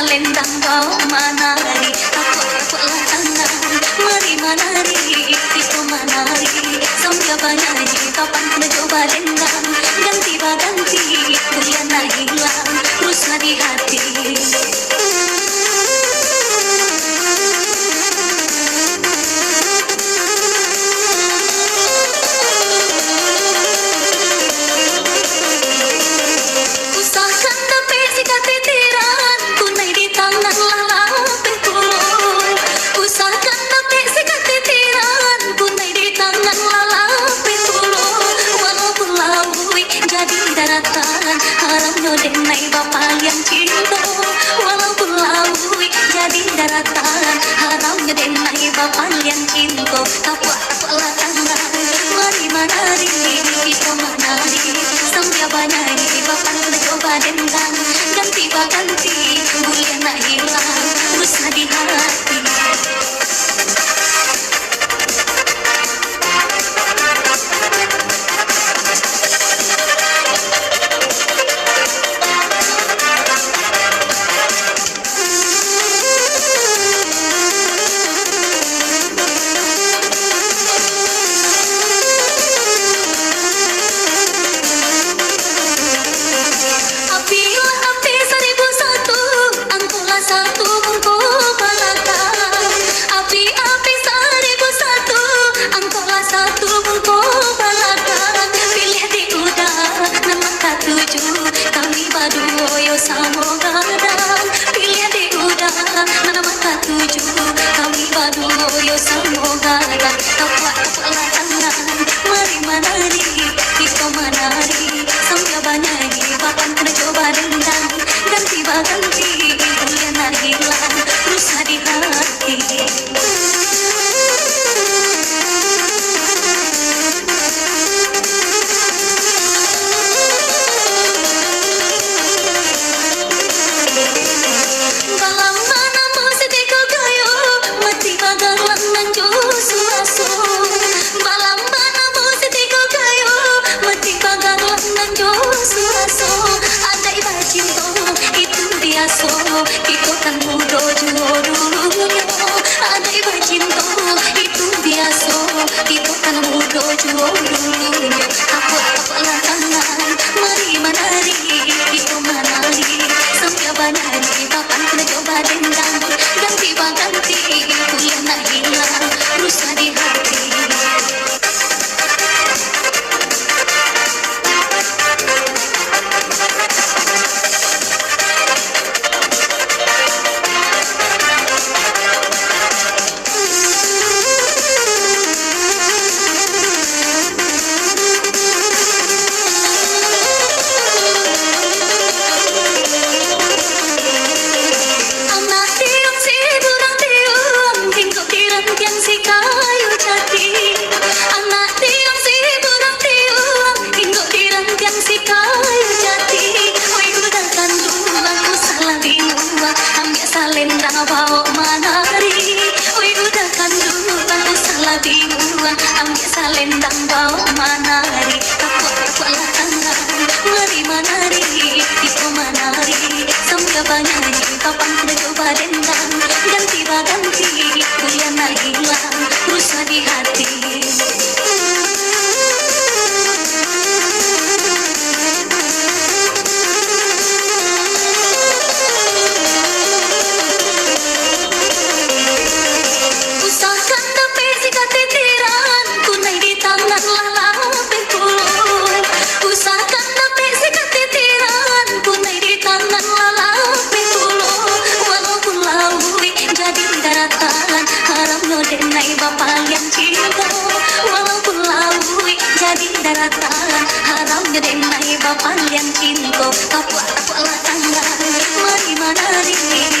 salendang bawa manari, aku tangan, mari manari, itu manari, sambil banyak kapan kena coba dendam, ganti baganti, kuliah hilang, rusna di hati. Haramnya denai bapak yang cinta, walaupun laui jadi daratan. Haramnya denai bapak yang cinta, taplah tangan, mari manari, kita manari, sambil banyak bapak kena coba dendam, ganti baganti, bulan nak hilang, rusna di hati. Yo samo gadang, pilih di udang, mana mata tuju, kami badu yo samo gadang, taplah tangan, mari manari, kita manari, sambil banyak bapan kena coba dendam, ganti baganti, kuliah nak hilang, rusna di hati. Itu kan mudo dulunya, ada ibu cinta itu biasa, itu kan mudo dulunya. Taplah tangan, mari manari, itu manari, sambil banyak papan kena coba dendam, ganti baganti, kuliah nak hilang, rusna di hati. Salendang bawa manari, oi udah kandung aku salah bingung, ambil salendang bawa manari, taplah tangan, mari manari, itu manari, sambil banyak kapan kena coba dendam, ganti baganti, kuliah nak hilang, rusna di hati. Denai bapak yang cinta, walaupun laui jadi daratan. Haramnya denai bapak yang cinta, taplah tangan, mari manari,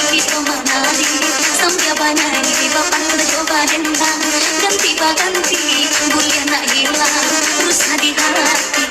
kita manari, sambil banyak bapak kena coba dendam, ganti baganti, bulan nak hilang, rusna di hati.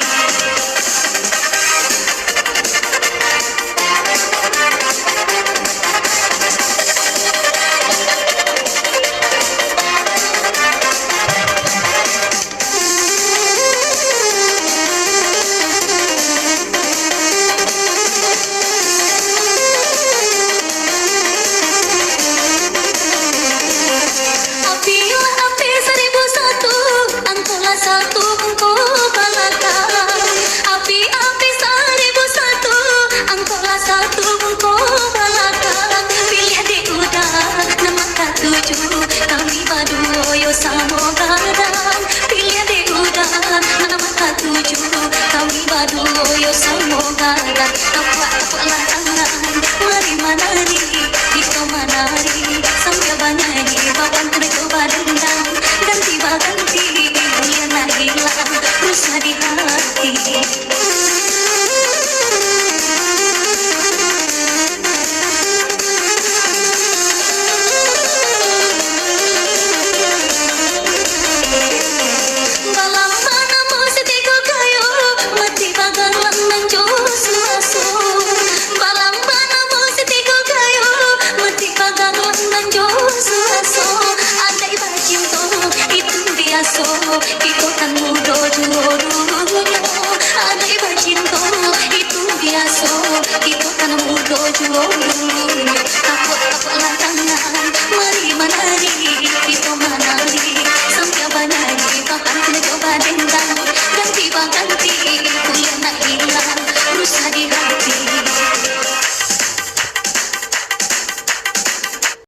dulu yo semoga apa lah tangan mari manari kita manari sambil banyak papan tercoba dendam ganti ganti hilang hilang rusak di hati. Itu kan mudo jurunya andai bercinta itu biasa itu kan mudo jurunya